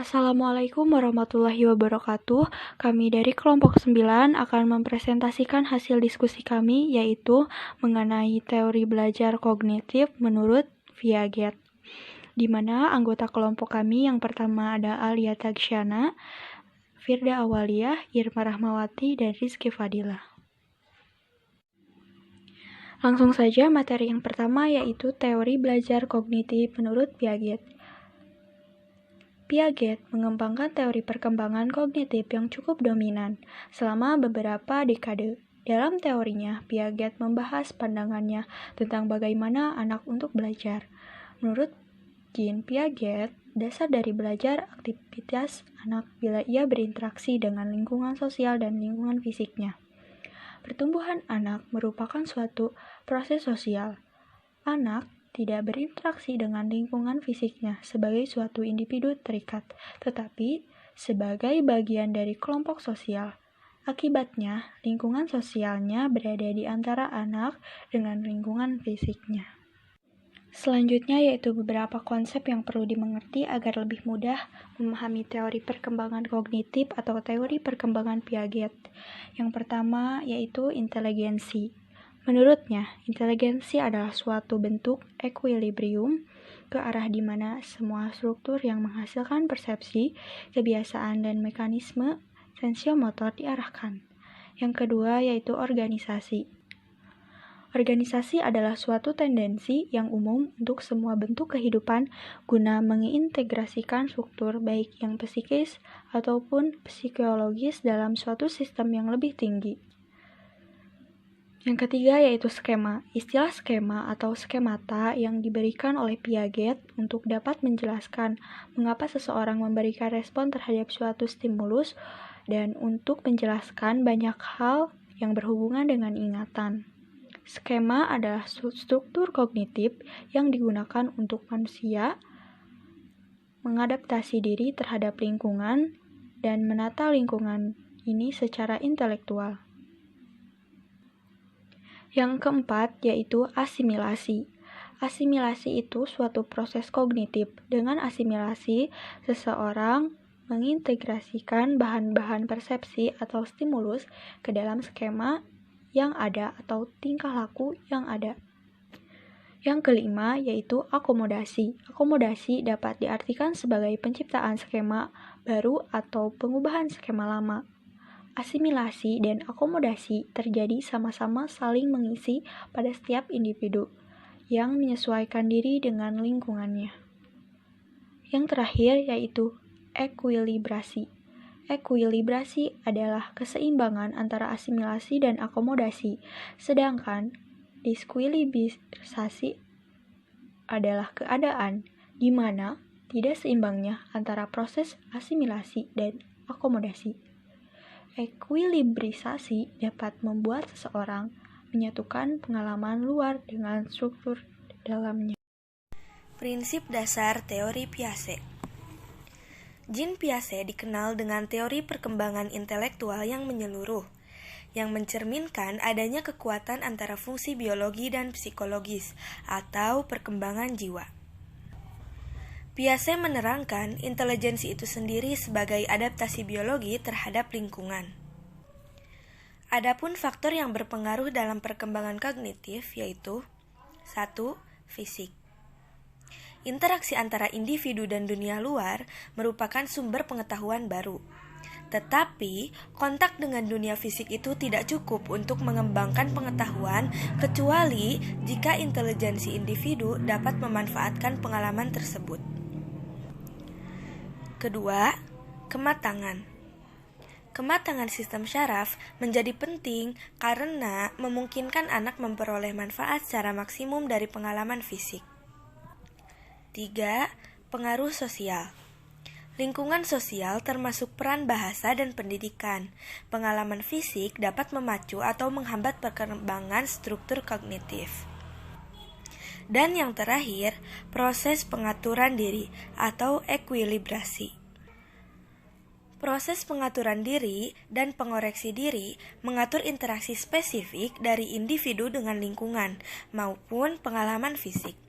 Assalamualaikum warahmatullahi wabarakatuh. Kami dari kelompok 9 akan mempresentasikan hasil diskusi kami, yaitu mengenai teori belajar kognitif menurut Piaget, di mana anggota kelompok kami yang pertama ada Alia Tagsyana, Firda Awaliyah, Irma Rahmawati, dan Rizky Fadila. Langsung saja materi yang pertama yaitu teori belajar kognitif menurut Piaget. Piaget mengembangkan teori perkembangan kognitif yang cukup dominan selama beberapa dekade. Dalam teorinya, Piaget membahas pandangannya tentang bagaimana anak untuk belajar. Menurut Jean Piaget, dasar dari belajar aktivitas anak bila ia berinteraksi dengan lingkungan sosial dan lingkungan fisiknya. Pertumbuhan anak merupakan suatu proses sosial. Anak tidak berinteraksi dengan lingkungan fisiknya sebagai suatu individu terikat, tetapi sebagai bagian dari kelompok sosial. Akibatnya, lingkungan sosialnya berada di antara anak dengan lingkungan fisiknya. Selanjutnya yaitu beberapa konsep yang perlu dimengerti agar lebih mudah memahami teori perkembangan kognitif atau teori perkembangan Piaget. Yang pertama yaitu inteligensi. Menurutnya, inteligensi adalah suatu bentuk equilibrium ke arah di mana semua struktur yang menghasilkan persepsi, kebiasaan, dan mekanisme sensiomotor diarahkan. Yang kedua yaitu organisasi. Organisasi adalah suatu tendensi yang umum untuk semua bentuk kehidupan guna mengintegrasikan struktur baik yang psikis ataupun psikologis dalam suatu sistem yang lebih tinggi. Yang ketiga yaitu skema. Istilah skema atau skemata yang diberikan oleh Piaget untuk dapat menjelaskan mengapa seseorang memberikan respon terhadap suatu stimulus dan untuk menjelaskan banyak hal yang berhubungan dengan ingatan. Skema adalah struktur kognitif yang digunakan untuk manusia mengadaptasi diri terhadap lingkungan dan menata lingkungan ini secara intelektual. Yang keempat yaitu asimilasi. Asimilasi itu suatu proses kognitif. Dengan asimilasi, seseorang mengintegrasikan bahan-bahan persepsi atau stimulus ke dalam skema yang ada atau tingkah laku yang ada. Yang kelima yaitu akomodasi. Akomodasi dapat diartikan sebagai penciptaan skema baru atau pengubahan skema lama. Asimilasi dan akomodasi terjadi sama-sama saling mengisi pada setiap individu yang menyesuaikan diri dengan lingkungannya. Yang terakhir yaitu ekuilibrasi. Ekuilibrasi adalah keseimbangan antara asimilasi dan akomodasi, sedangkan diskuilibrasi adalah keadaan di mana tidak seimbangnya antara proses asimilasi dan akomodasi. Ekuilibrisasi dapat membuat seseorang menyatukan pengalaman luar dengan struktur dalamnya. Prinsip dasar teori Piaget. Jean Piaget dikenal dengan teori perkembangan intelektual yang menyeluruh, yang mencerminkan adanya kekuatan antara fungsi biologi dan psikologis atau perkembangan jiwa. Piaget menerangkan intelijensi itu sendiri sebagai adaptasi biologi terhadap lingkungan. Adapun faktor yang berpengaruh dalam perkembangan kognitif yaitu 1. Fisik. Interaksi antara individu dan dunia luar merupakan sumber pengetahuan baru. Tetapi, kontak dengan dunia fisik itu tidak cukup untuk mengembangkan pengetahuan kecuali jika intelijensi individu dapat memanfaatkan pengalaman tersebut. Kedua, kematangan. Kematangan sistem syaraf menjadi penting karena memungkinkan anak memperoleh manfaat secara maksimum dari pengalaman fisik. 3. Pengaruh sosial. Lingkungan sosial termasuk peran bahasa dan pendidikan. Pengalaman fisik dapat memacu atau menghambat perkembangan struktur kognitif. Dan yang terakhir, proses pengaturan diri atau ekuilibrasi. Proses pengaturan diri dan pengoreksi diri mengatur interaksi spesifik dari individu dengan lingkungan maupun pengalaman fisik.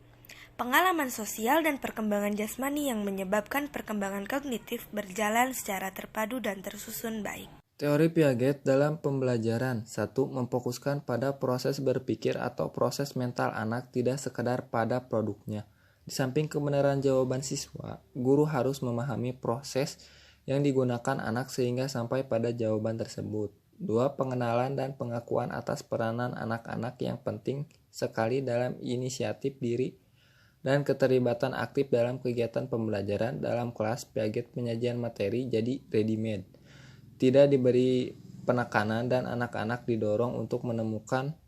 pengalaman sosial dan perkembangan jasmani yang menyebabkan perkembangan kognitif berjalan secara terpadu dan tersusun baik. Teori Piaget dalam pembelajaran 1. Memfokuskan pada proses berpikir atau proses mental anak, tidak sekedar pada produknya. Di samping kebenaran jawaban siswa, guru harus memahami proses yang digunakan anak sehingga sampai pada jawaban tersebut. 2. Pengenalan dan pengakuan atas peranan anak-anak yang penting sekali dalam inisiatif diri dan keterlibatan aktif dalam kegiatan pembelajaran. Dalam kelas, Piaget penyajian materi jadi ready-made. Tidak diberi penekanan dan anak-anak didorong untuk menemukan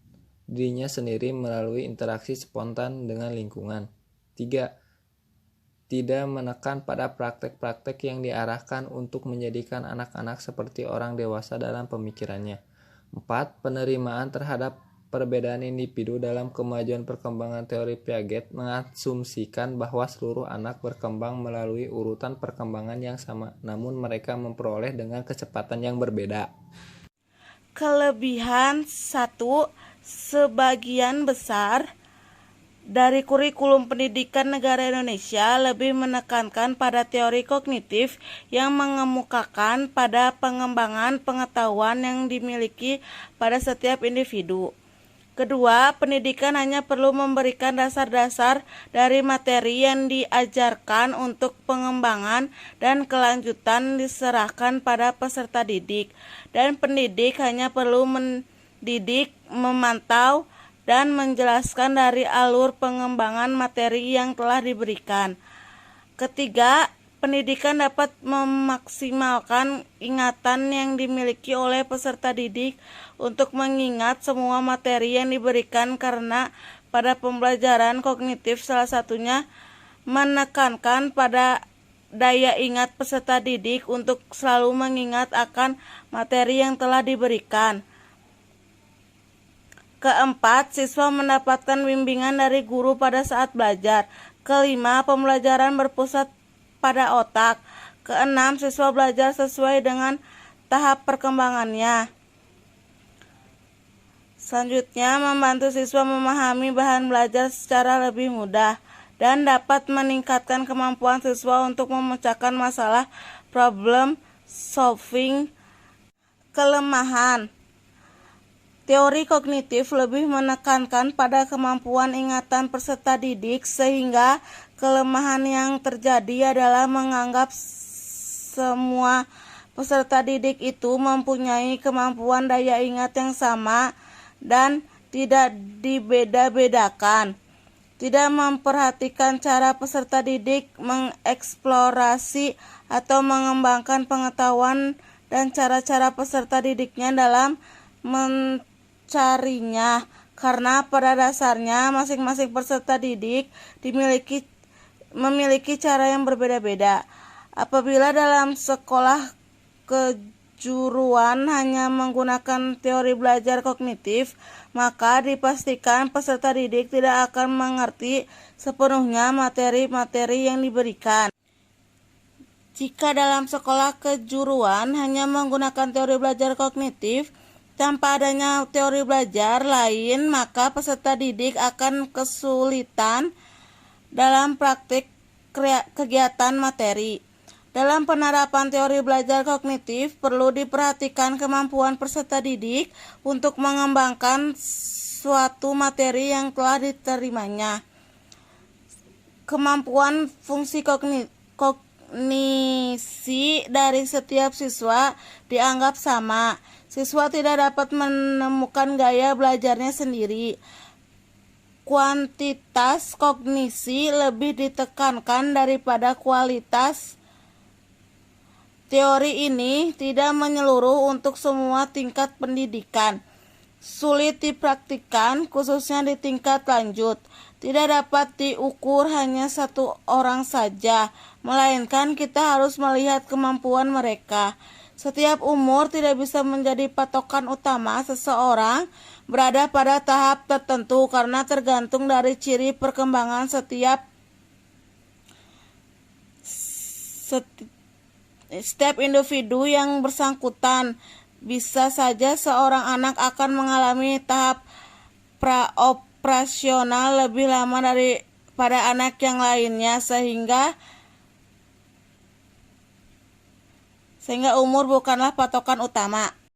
dirinya sendiri melalui interaksi spontan dengan lingkungan. 3. Tidak menekan pada praktek-praktek yang diarahkan untuk menjadikan anak-anak seperti orang dewasa dalam pemikirannya. 4. Penerimaan terhadap perbedaan individu dalam kemajuan perkembangan. Teori Piaget mengasumsikan bahwa seluruh anak berkembang melalui urutan perkembangan yang sama, namun mereka memperoleh dengan kecepatan yang berbeda. Kelebihan 1. Sebagian besar dari kurikulum pendidikan negara Indonesia lebih menekankan pada teori kognitif yang mengemukakan pada pengembangan pengetahuan yang dimiliki pada setiap individu. Kedua, pendidikan hanya perlu memberikan dasar-dasar dari materi yang diajarkan, untuk pengembangan dan kelanjutan diserahkan pada peserta didik, dan pendidik hanya perlu mendidik, memantau, dan menjelaskan dari alur pengembangan materi yang telah diberikan. Ketiga, pendidikan dapat memaksimalkan ingatan yang dimiliki oleh peserta didik untuk mengingat semua materi yang diberikan, karena pada pembelajaran kognitif salah satunya menekankan pada daya ingat peserta didik untuk selalu mengingat akan materi yang telah diberikan. Keempat, siswa mendapatkan bimbingan dari guru pada saat belajar. Kelima, pembelajaran berpusat pada otak. Keenam, siswa belajar sesuai dengan tahap perkembangannya. Selanjutnya, membantu siswa memahami bahan belajar secara lebih mudah dan dapat meningkatkan kemampuan siswa untuk memecahkan masalah problem solving. Kelemahan, teori kognitif lebih menekankan pada kemampuan ingatan peserta didik, sehingga kelemahan yang terjadi adalah menganggap semua peserta didik itu mempunyai kemampuan daya ingat yang sama dan tidak dibeda-bedakan. Tidak memperhatikan cara peserta didik mengeksplorasi atau mengembangkan pengetahuan dan cara-cara peserta didiknya dalam mencarinya, karena pada dasarnya masing-masing peserta didik memiliki cara yang berbeda-beda. Apabila dalam sekolah kejuruan hanya menggunakan teori belajar kognitif, maka dipastikan peserta didik tidak akan mengerti sepenuhnya materi-materi yang diberikan. Jika dalam sekolah kejuruan hanya menggunakan teori belajar kognitif tanpa adanya teori belajar lain, maka peserta didik akan kesulitan dalam praktik kegiatan materi. Dalam penerapan teori belajar kognitif, perlu diperhatikan kemampuan peserta didik untuk mengembangkan suatu materi yang telah diterimanya. Kemampuan fungsi kognisi dari setiap siswa dianggap sama. Siswa tidak dapat menemukan gaya belajarnya sendiri. Kuantitas kognisi lebih ditekankan daripada kualitas. Teori ini tidak menyeluruh untuk semua tingkat pendidikan. Sulit dipraktikkan, khususnya di tingkat lanjut. Tidak dapat diukur hanya satu orang saja, melainkan kita harus melihat kemampuan mereka. Setiap umur tidak bisa menjadi patokan utama seseorang berada pada tahap tertentu, karena tergantung dari ciri perkembangan setiap individu yang bersangkutan. Bisa saja seorang anak akan mengalami tahap praoperasional lebih lama dari pada anak yang lainnya sehingga umur bukanlah patokan utama.